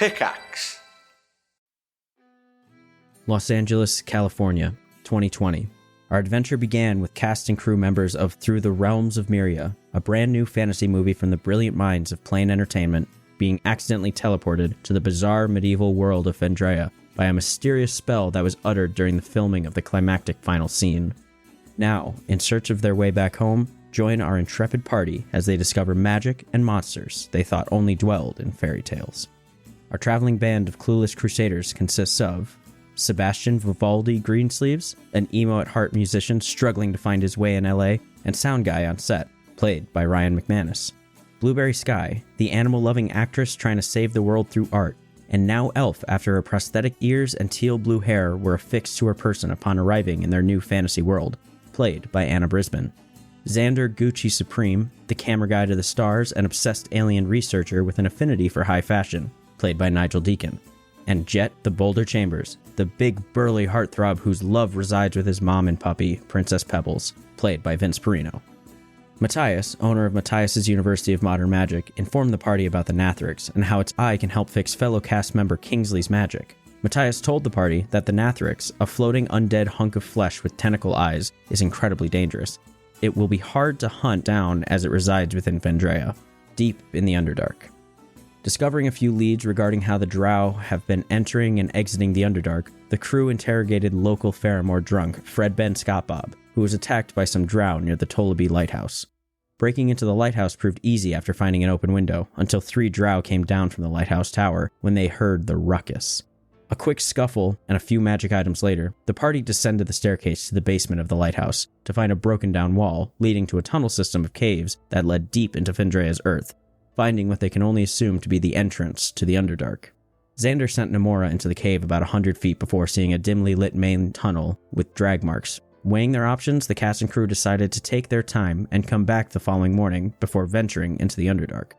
Pickaxe. Los Angeles, California, 2020. Our adventure began with cast and crew members of Through the Realms of Myria, a brand new fantasy movie from the brilliant minds of Plane Entertainment, being accidentally teleported to the bizarre medieval world of Vendrea by a mysterious spell that was uttered during the filming of the climactic final scene. Now, in search of their way back home, join our intrepid party as they discover magic and monsters they thought only dwelled in fairy tales. Our traveling band of clueless crusaders consists of Sebastian Vivaldi Greensleeves, an emo-at-heart musician struggling to find his way in LA, and sound guy on set, played by Ryan McManus. Blueberry Sky, the animal-loving actress trying to save the world through art, and now elf after her prosthetic ears and teal blue hair were affixed to her person upon arriving in their new fantasy world, played by Anna Brisbane. Xander Gucci Supreme, the camera guy to the stars and obsessed alien researcher with an affinity for high fashion, played by Nigel Deacon. And Jet the Boulder Chambers, the big burly heartthrob whose love resides with his mom and puppy, Princess Pebbles, played by Vince Perino. Matthias, owner of Matthias's University of Modern Magic, informed the party about the Nathrix and how its eye can help fix fellow cast member Kingsley's magic. Matthias told the party that the Nathrix, a floating undead hunk of flesh with tentacle eyes, is incredibly dangerous. It will be hard to hunt down as it resides within Vendrea, deep in the Underdark. Discovering a few leads regarding how the Drow have been entering and exiting the Underdark, the crew interrogated local Faramore drunk Fred Ben Scott Bob, who was attacked by some Drow near the Tollaby Lighthouse. Breaking into the lighthouse proved easy after finding an open window, until 3 Drow came down from the lighthouse tower when they heard the ruckus. A quick scuffle and a few magic items later, the party descended the staircase to the basement of the lighthouse to find a broken down wall leading to a tunnel system of caves that led deep into Vendrea's earth, finding what they can only assume to be the entrance to the Underdark. Xander sent Namora into the cave about 100 feet before seeing a dimly lit main tunnel with drag marks. Weighing their options, the cast and crew decided to take their time and come back the following morning before venturing into the Underdark.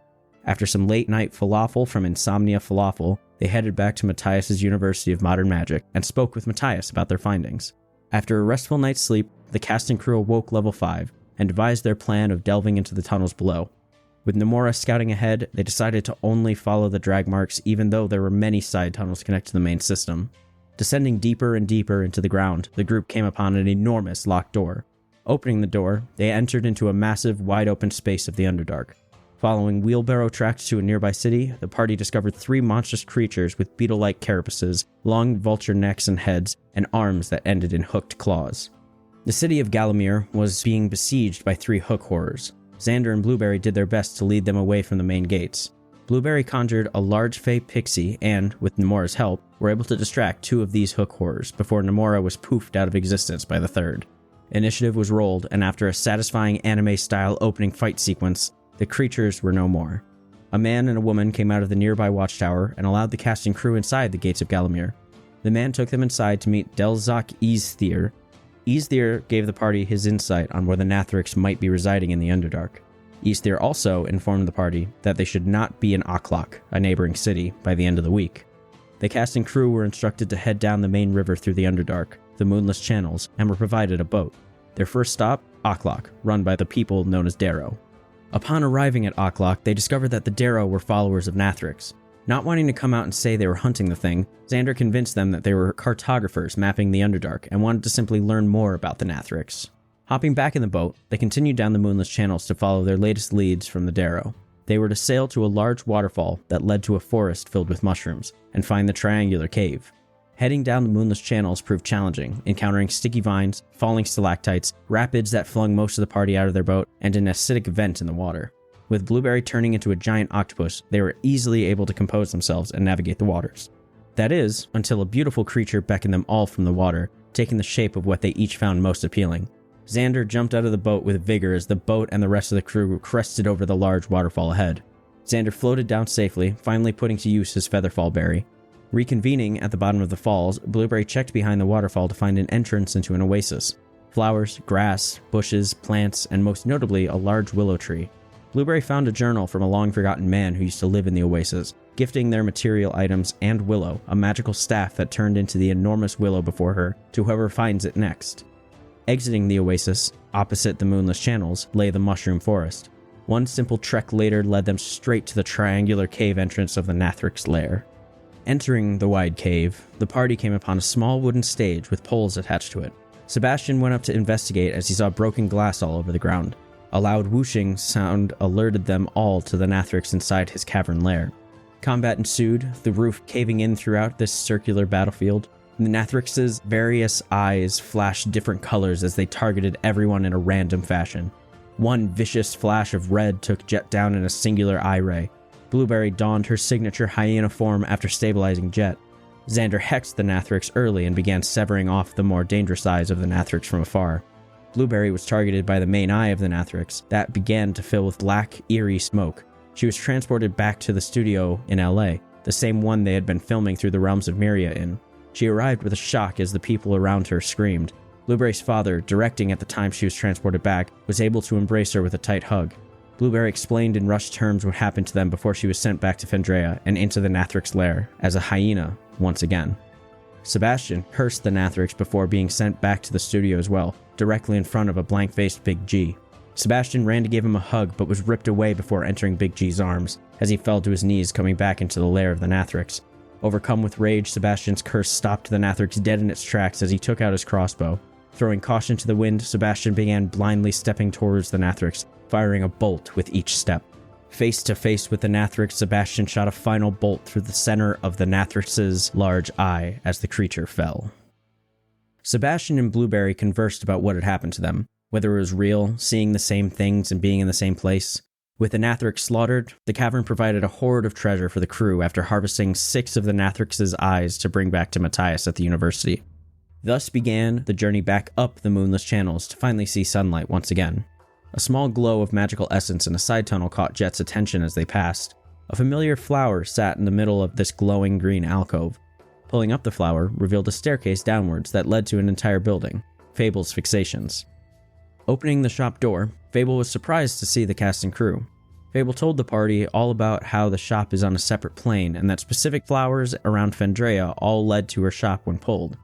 After some late-night falafel from Insomnia Falafel, they headed back to Matthias's University of Modern Magic and spoke with Matthias about their findings. After a restful night's sleep, the cast and crew awoke level 5 and devised their plan of delving into the tunnels below. With Namora scouting ahead, they decided to only follow the drag marks even though there were many side tunnels connected to the main system. Descending deeper and deeper into the ground, the group came upon an enormous locked door. Opening the door, they entered into a massive, wide-open space of the Underdark. Following wheelbarrow tracks to a nearby city, the party discovered 3 monstrous creatures with beetle-like carapaces, long vulture necks and heads, and arms that ended in hooked claws. The city of Galamir was being besieged by 3 hook horrors. Xander and Blueberry did their best to lead them away from the main gates. Blueberry conjured a large fey pixie and, with Namora's help, were able to distract 2 of these hook horrors before Namora was poofed out of existence by the 3rd. Initiative was rolled, and after a satisfying anime-style opening fight sequence, the creatures were no more. A man and a woman came out of the nearby watchtower and allowed the cast and crew inside the gates of Galamir. The man took them inside to meet Delzak Easthier. Easthier gave the party his insight on where the Nathrix might be residing in the Underdark. Easthier also informed the party that they should not be in Aklak, a neighboring city, by the end of the week. The cast and crew were instructed to head down the main river through the Underdark, the Moonless Channels, and were provided a boat. Their first stop, Aklak, run by the people known as Darrow. Upon arriving at Aklak, they discovered that the Darrow were followers of Nathrix. Not wanting to come out and say they were hunting the thing, Xander convinced them that they were cartographers mapping the Underdark and wanted to simply learn more about the Nathrix. Hopping back in the boat, they continued down the Moonless Channels to follow their latest leads from the Darrow. They were to sail to a large waterfall that led to a forest filled with mushrooms and find the triangular cave. Heading down the Moonless Channels proved challenging, encountering sticky vines, falling stalactites, rapids that flung most of the party out of their boat, and an acidic vent in the water. With Blueberry turning into a giant octopus, they were easily able to compose themselves and navigate the waters. That is, until a beautiful creature beckoned them all from the water, taking the shape of what they each found most appealing. Xander jumped out of the boat with vigor as the boat and the rest of the crew crested over the large waterfall ahead. Xander floated down safely, finally putting to use his Featherfall Berry. Reconvening at the bottom of the falls, Blueberry checked behind the waterfall to find an entrance into an oasis. Flowers, grass, bushes, plants, and most notably a large willow tree. Blueberry found a journal from a long-forgotten man who used to live in the oasis, gifting their material items and Willow, a magical staff that turned into the enormous willow before her, to whoever finds it next. Exiting the oasis, opposite the Moonless Channels, lay the Mushroom Forest. One simple trek later led them straight to the triangular cave entrance of the Nathrix lair. Entering the wide cave, the party came upon a small wooden stage with poles attached to it. Sebastian went up to investigate as he saw broken glass all over the ground. A loud whooshing sound alerted them all to the Nathrix inside his cavern lair. Combat ensued, the roof caving in throughout this circular battlefield. The Nathrix's various eyes flashed different colors as they targeted everyone in a random fashion. One vicious flash of red took Jet down in a singular eye ray. Blueberry donned her signature hyena form after stabilizing Jet. Xander hexed the Nathrix early and began severing off the more dangerous eyes of the Nathrix from afar. Blueberry was targeted by the main eye of the Nathrix that began to fill with black, eerie smoke. She was transported back to the studio in LA, the same one they had been filming Through the Realms of Myria in. She arrived with a shock as the people around her screamed. Blueberry's father, directing at the time she was transported back, was able to embrace her with a tight hug. Blueberry explained in rushed terms what happened to them before she was sent back to Fandrea and into the Nathrix lair as a hyena once again. Sebastian cursed the Nathrix before being sent back to the studio as well, directly in front of a blank-faced Big G. Sebastian ran to give him a hug but was ripped away before entering Big G's arms as he fell to his knees coming back into the lair of the Nathrix. Overcome with rage, Sebastian's curse stopped the Nathrix dead in its tracks as he took out his crossbow. Throwing caution to the wind, Sebastian began blindly stepping towards the Nathrix, firing a bolt with each step. Face to face with the Nathrix, Sebastian shot a final bolt through the center of the Nathrix's large eye as the creature fell. Sebastian and Blueberry conversed about what had happened to them, whether it was real, seeing the same things and being in the same place. With the Nathrix slaughtered, the cavern provided a hoard of treasure for the crew after harvesting 6 of the Nathrix's eyes to bring back to Matthias at the university. Thus began the journey back up the moonless channels to finally see sunlight once again. A small glow of magical essence in a side tunnel caught Jet's attention as they passed. A familiar flower sat in the middle of this glowing green alcove. Pulling up the flower revealed a staircase downwards that led to an entire building, Fable's Fixations. Opening the shop door, Fable was surprised to see the cast and crew. Fable told the party all about how the shop is on a separate plane and that specific flowers around Fandrea all led to her shop when pulled.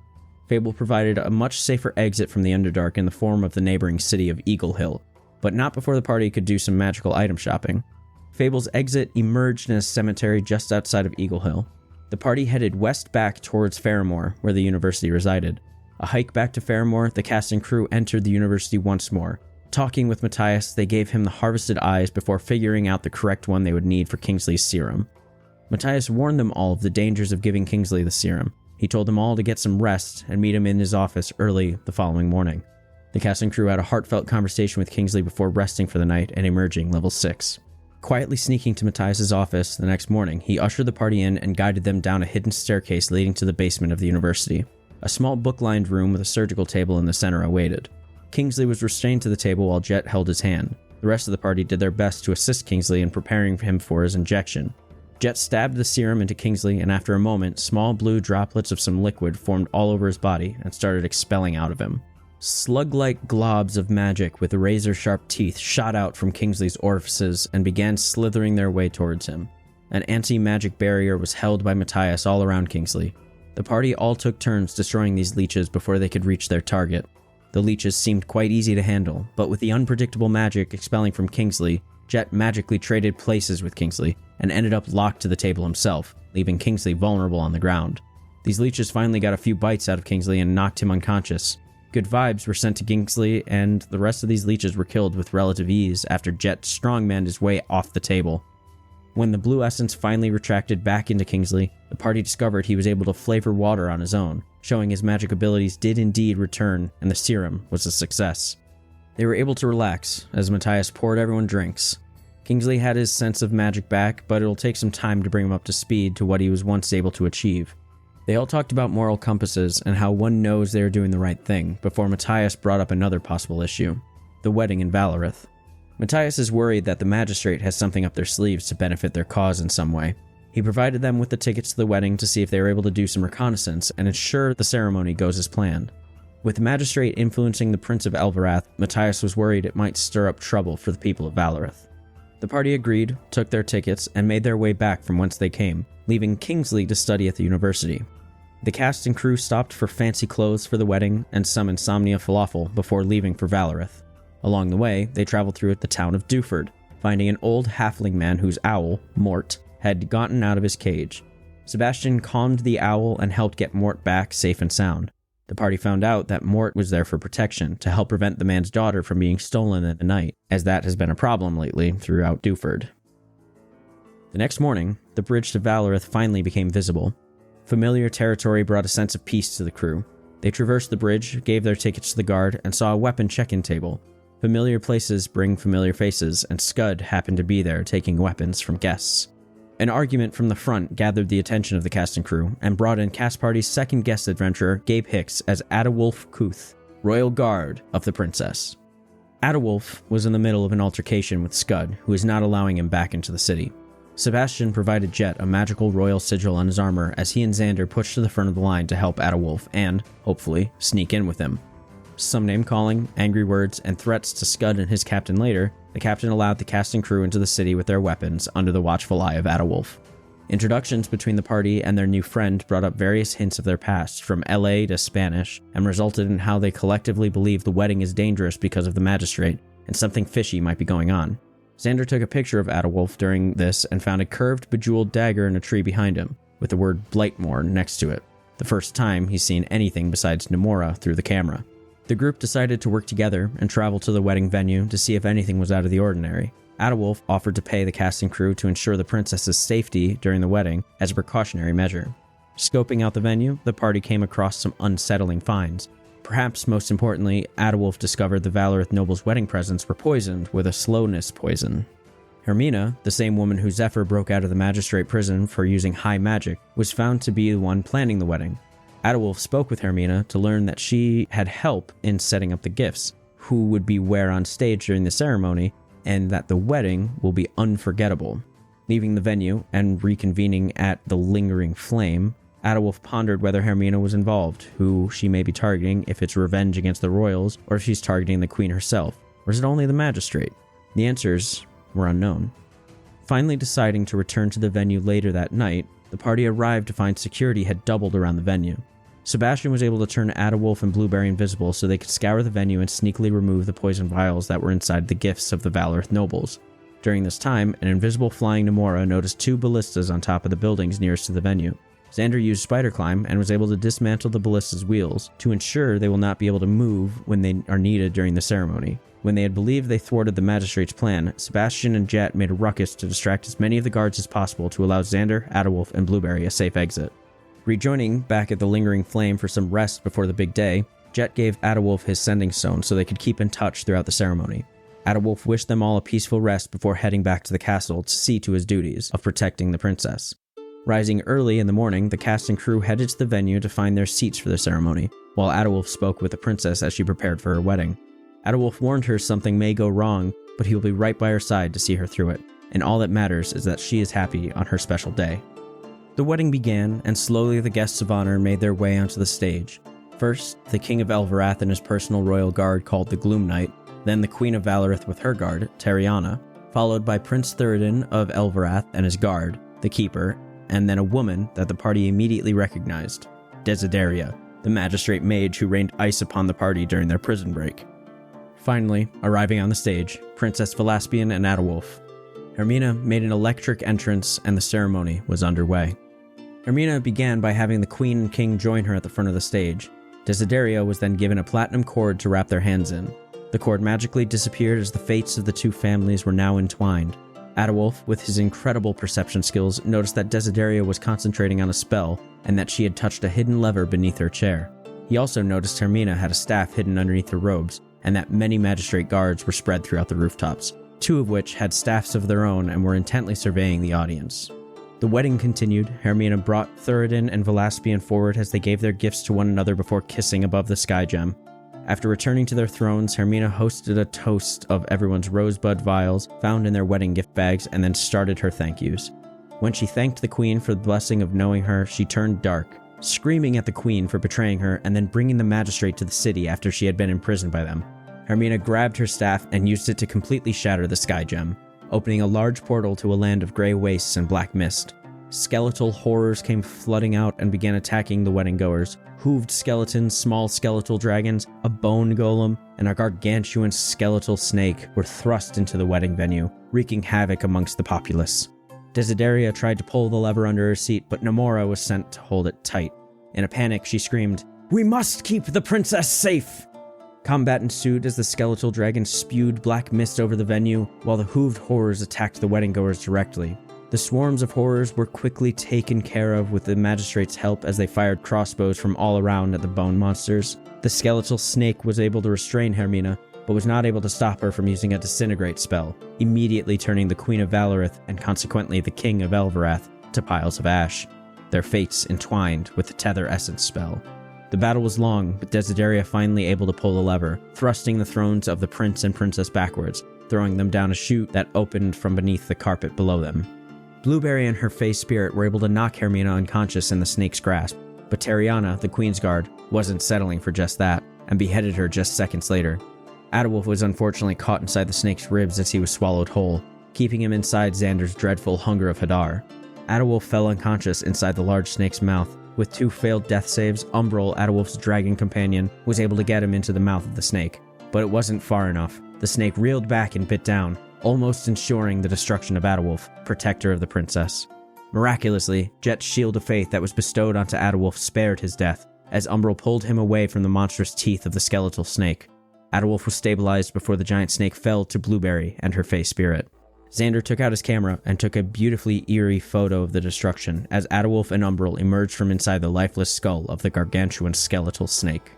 Fable provided a much safer exit from the Underdark in the form of the neighboring city of Eagle Hill, but not before the party could do some magical item shopping. Fable's exit emerged in a cemetery just outside of Eagle Hill. The party headed west back towards Faramore, where the university resided. A hike back to Faramore, the cast and crew entered the university once more. Talking with Matthias, they gave him the harvested eyes before figuring out the correct one they would need for Kingsley's serum. Matthias warned them all of the dangers of giving Kingsley the serum. He told them all to get some rest and meet him in his office early the following morning. The cast and crew had a heartfelt conversation with Kingsley before resting for the night and emerging level 6. Quietly sneaking to Matthias' office the next morning, he ushered the party in and guided them down a hidden staircase leading to the basement of the university. A small book-lined room with a surgical table in the center awaited. Kingsley was restrained to the table while Jet held his hand. The rest of the party did their best to assist Kingsley in preparing him for his injection. Jet stabbed the serum into Kingsley, and after a moment, small blue droplets of some liquid formed all over his body and started expelling out of him. Slug-like globs of magic with razor-sharp teeth shot out from Kingsley's orifices and began slithering their way towards him. An anti-magic barrier was held by Matthias all around Kingsley. The party all took turns destroying these leeches before they could reach their target. The leeches seemed quite easy to handle, but with the unpredictable magic expelling from Kingsley, Jet magically traded places with Kingsley and ended up locked to the table himself, leaving Kingsley vulnerable on the ground. These leeches finally got a few bites out of Kingsley and knocked him unconscious. Good vibes were sent to Kingsley, and the rest of these leeches were killed with relative ease after Jet strongmanned his way off the table. When the blue essence finally retracted back into Kingsley, the party discovered he was able to flavor water on his own, showing his magic abilities did indeed return and the serum was a success. They were able to relax as Matthias poured everyone drinks. Kingsley had his sense of magic back, but it'll take some time to bring him up to speed to what he was once able to achieve. They all talked about moral compasses and how one knows they are doing the right thing before Matthias brought up another possible issue, the wedding in Valorith. Matthias is worried that the magistrate has something up their sleeves to benefit their cause in some way. He provided them with the tickets to the wedding to see if they were able to do some reconnaissance and ensure the ceremony goes as planned. With the magistrate influencing the Prince of Elvirath, Matthias was worried it might stir up trouble for the people of Valorith. The party agreed, took their tickets, and made their way back from whence they came, leaving Kingsley to study at the university. The cast and crew stopped for fancy clothes for the wedding and some insomnia falafel before leaving for Valorith. Along the way, they traveled through the town of Dewford, finding an old halfling man whose owl, Mort, had gotten out of his cage. Sebastian calmed the owl and helped get Mort back safe and sound. The party found out that Mort was there for protection, to help prevent the man's daughter from being stolen in the night, as that has been a problem lately throughout Dewford. The next morning, the bridge to Valorith finally became visible. Familiar territory brought a sense of peace to the crew. They traversed the bridge, gave their tickets to the guard, and saw a weapon check-in table. Familiar places bring familiar faces, and Scud happened to be there taking weapons from guests. An argument from the front gathered the attention of the cast and crew, and brought in cast party's second guest adventurer, Gabe Hicks, as Adewulf Kuth, Royal Guard of the Princess. Adewulf was in the middle of an altercation with Scud, who is not allowing him back into the city. Sebastian provided Jet a magical royal sigil on his armor as he and Xander pushed to the front of the line to help Adewulf and, hopefully, sneak in with him. Some name-calling, angry words, and threats to Scud and his captain later, the captain allowed the cast and crew into the city with their weapons under the watchful eye of Adewulf. Introductions between the party and their new friend brought up various hints of their past, from LA to Spanish, and resulted in how they collectively believe the wedding is dangerous because of the magistrate, and something fishy might be going on. Xander took a picture of Adewulf during this and found a curved, bejeweled dagger in a tree behind him, with the word Blightmore next to it, the first time he's seen anything besides Nemora through the camera. The group decided to work together and travel to the wedding venue to see if anything was out of the ordinary. Adewulf offered to pay the cast and crew to ensure the princess's safety during the wedding as a precautionary measure. Scoping out the venue, the party came across some unsettling finds. Perhaps most importantly, Adewulf discovered the Valorith noble's wedding presents were poisoned with a slowness poison. Hermina, the same woman who Zephyr broke out of the magistrate prison for using high magic, was found to be the one planning the wedding. Adewulf spoke with Hermina to learn that she had help in setting up the gifts, who would be where on stage during the ceremony, and that the wedding will be unforgettable. Leaving the venue and reconvening at the Lingering Flame, Adewulf pondered whether Hermina was involved, who she may be targeting if it's revenge against the royals, or if she's targeting the queen herself, or is it only the magistrate? The answers were unknown. Finally deciding to return to the venue later that night, the party arrived to find security had doubled around the venue. Sebastian was able to turn Adewulf and Blueberry invisible so they could scour the venue and sneakily remove the poison vials that were inside the gifts of the Valorith nobles. During this time, an invisible flying Nemora noticed 2 ballistas on top of the buildings nearest to the venue. Xander used spider climb and was able to dismantle the ballista's wheels to ensure they will not be able to move when they are needed during the ceremony. When they had believed they thwarted the magistrate's plan, Sebastian and Jet made a ruckus to distract as many of the guards as possible to allow Xander, Adewulf, and Blueberry a safe exit. Rejoining back at the Lingering Flame for some rest before the big day, Jet gave Adewulf his sending stone so they could keep in touch throughout the ceremony. Adewulf wished them all a peaceful rest before heading back to the castle to see to his duties of protecting the princess. Rising early in the morning, the cast and crew headed to the venue to find their seats for the ceremony, while Adewulf spoke with the princess as she prepared for her wedding. Adewulf warned her something may go wrong, but he will be right by her side to see her through it, and all that matters is that she is happy on her special day. The wedding began, and slowly the guests of honor made their way onto the stage. First, the King of Elvirath and his personal royal guard called the Gloom Knight, then the Queen of Valorith with her guard, Terriana, followed by Prince Theoden of Elvirath and his guard, the Keeper, and then a woman that the party immediately recognized, Desideria, the magistrate mage who rained ice upon the party during their prison break. Finally, arriving on the stage, Princess Velaspian and Adewulf. Hermina made an electric entrance and the ceremony was underway. Hermina began by having the queen and king join her at the front of the stage. Desideria was then given a platinum cord to wrap their hands in. The cord magically disappeared as the fates of the two families were now entwined. Adewulf, with his incredible perception skills, noticed that Desideria was concentrating on a spell and that she had touched a hidden lever beneath her chair. He also noticed Hermina had a staff hidden underneath her robes, and that many magistrate guards were spread throughout the rooftops, 2 of which had staffs of their own and were intently surveying the audience. The wedding continued. Hermina brought Theoden and Velaspian forward as they gave their gifts to one another before kissing above the sky gem. After returning to their thrones, Hermina hosted a toast of everyone's rosebud vials found in their wedding gift bags and then started her thank yous. When she thanked the queen for the blessing of knowing her, she turned dark, screaming at the queen for betraying her and then bringing the magistrate to the city after she had been imprisoned by them. Hermina grabbed her staff and used it to completely shatter the sky gem, opening a large portal to a land of gray wastes and black mist. Skeletal horrors came flooding out and began attacking the wedding goers. Hooved skeletons, small skeletal dragons, a bone golem, and a gargantuan skeletal snake were thrust into the wedding venue, wreaking havoc amongst the populace. Desideria tried to pull the lever under her seat, but Nomura was sent to hold it tight. In a panic, she screamed, "We must keep the princess safe!" Combat ensued as the skeletal dragon spewed black mist over the venue, while the hooved horrors attacked the wedding-goers directly. The swarms of horrors were quickly taken care of with the magistrate's help as they fired crossbows from all around at the bone monsters. The skeletal snake was able to restrain Hermina, but was not able to stop her from using a disintegrate spell, immediately turning the Queen of Valorith and consequently the King of Elvirath to piles of ash, their fates entwined with the Tether Essence spell. The battle was long, with Desideria finally able to pull the lever, thrusting the thrones of the prince and princess backwards, throwing them down a chute that opened from beneath the carpet below them. Blueberry and her Fey spirit were able to knock Hermina unconscious in the snake's grasp, but Terriana, the Queen's Guard, wasn't settling for just that, and beheaded her just seconds later. Adewolf was unfortunately caught inside the snake's ribs as he was swallowed whole, keeping him inside Xander's dreadful Hunger of Hadar. Adewolf fell unconscious inside the large snake's mouth. With 2 failed death saves, Umbral, Adewolf's dragon companion, was able to get him into the mouth of the snake. But it wasn't far enough. The snake reeled back and bit down, almost ensuring the destruction of Adewolf, protector of the princess. Miraculously, Jet's shield of faith that was bestowed onto Adewolf spared his death, as Umbral pulled him away from the monstrous teeth of the skeletal snake. Adewolf was stabilized before the giant snake fell to Blueberry and her Fey spirit. Xander took out his camera and took a beautifully eerie photo of the destruction as Adewolf and Umbral emerged from inside the lifeless skull of the gargantuan skeletal snake.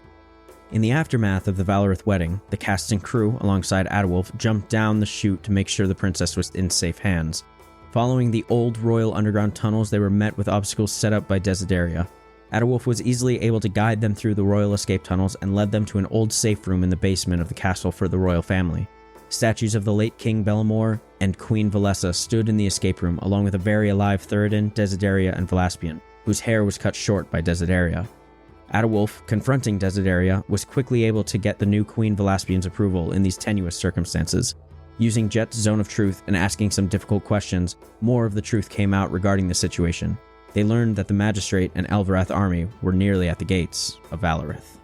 In the aftermath of the Valorith wedding, the cast and crew, alongside Adewolf, jumped down the chute to make sure the princess was in safe hands. Following the old royal underground tunnels, they were met with obstacles set up by Desideria. Adewolf was easily able to guide them through the royal escape tunnels and led them to an old safe room in the basement of the castle for the royal family. Statues of the late King Bellamore and Queen Valessa stood in the escape room, along with a very alive Theoden, Desideria, and Velaspian, whose hair was cut short by Desideria. Adewolf, confronting Desideria, was quickly able to get the new Queen Velaspian's approval in these tenuous circumstances. Using Jet's Zone of Truth and asking some difficult questions, more of the truth came out regarding the situation. They learned that the Magistrate and Elvirath army were nearly at the gates of Valorith.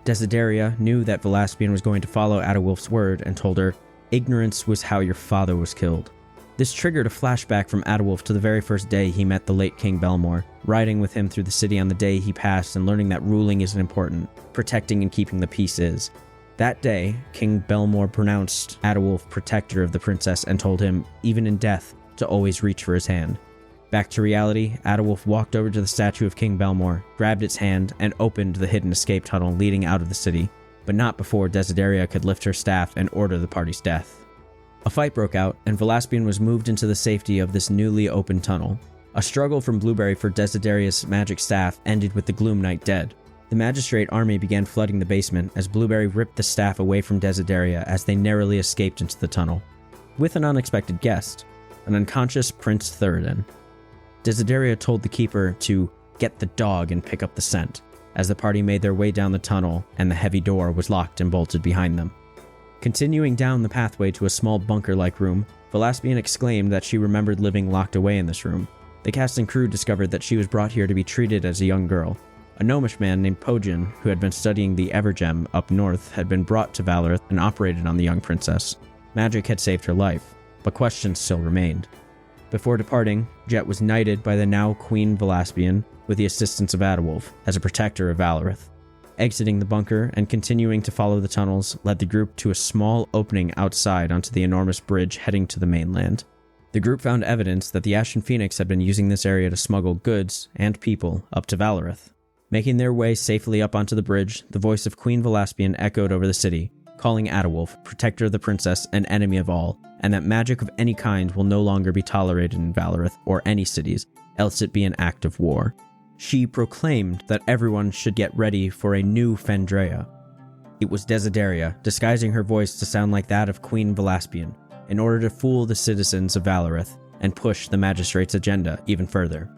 Desideria knew that Velaspian was going to follow Adewolf's word and told her, "Ignorance was how your father was killed." This triggered a flashback from Adewolf to the very first day he met the late King Bellamore, riding with him through the city on the day he passed and learning that ruling isn't important, protecting and keeping the peace is. That day, King Bellamore pronounced Adewolf protector of the princess and told him, even in death, to always reach for his hand. Back to reality, Adewolf walked over to the statue of King Bellamore, grabbed its hand, and opened the hidden escape tunnel leading out of the city, but not before Desideria could lift her staff and order the party's death. A fight broke out, and Velaspian was moved into the safety of this newly opened tunnel. A struggle from Blueberry for Desideria's magic staff ended with the Gloom Knight dead. The Magistrate army began flooding the basement as Blueberry ripped the staff away from Desideria as they narrowly escaped into the tunnel. With an unexpected guest, an unconscious Prince Theoden. Desideria told the Keeper to get the dog and pick up the scent, as the party made their way down the tunnel and the heavy door was locked and bolted behind them. Continuing down the pathway to a small bunker-like room, Velaspian exclaimed that she remembered living locked away in this room. The cast and crew discovered that she was brought here to be treated as a young girl. A gnomish man named Pojin, who had been studying the Evergem up north, had been brought to Valorith and operated on the young princess. Magic had saved her life, but questions still remained. Before departing, Jet was knighted by the now Queen Velaspian with the assistance of Adewolf as a protector of Valorith. Exiting the bunker and continuing to follow the tunnels led the group to a small opening outside onto the enormous bridge heading to the mainland. The group found evidence that the Ashen Phoenix had been using this area to smuggle goods and people up to Valorith. Making their way safely up onto the bridge, the voice of Queen Velaspian echoed over the city, calling Adewolf, protector of the princess and enemy of all, and that magic of any kind will no longer be tolerated in Valorith or any cities, else it be an act of war. She proclaimed that everyone should get ready for a new Fendrea. It was Desideria, disguising her voice to sound like that of Queen Velaspian, in order to fool the citizens of Valorith and push the Magistrate's agenda even further.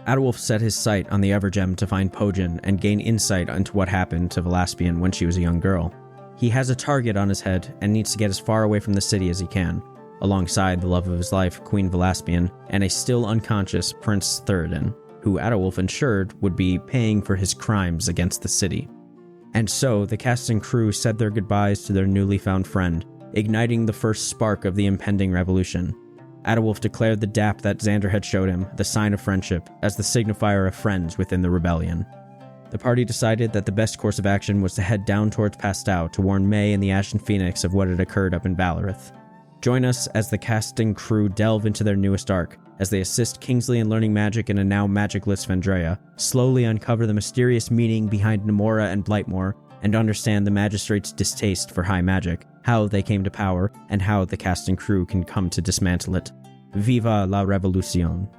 Adewolf set his sight on the Evergem to find Pojin and gain insight into what happened to Velaspian when she was a young girl. He has a target on his head and needs to get as far away from the city as he can, alongside the love of his life, Queen Velaspian, and a still unconscious Prince Theoden, who Adewolf ensured would be paying for his crimes against the city. And so, the cast and crew said their goodbyes to their newly found friend, igniting the first spark of the impending revolution. Adewolf declared the dap that Xander had showed him, the sign of friendship, as the signifier of friends within the rebellion. The party decided that the best course of action was to head down towards Pastow to warn May and the Ashen Phoenix of what had occurred up in Valorith. Join us as the cast and crew delve into their newest arc, as they assist Kingsley in learning magic in a now magicless Vendrea, slowly uncover the mysterious meaning behind Namora and Blightmore, and understand the Magistrate's distaste for high magic, how they came to power, and how the cast and crew can come to dismantle it. Viva la Revolucion!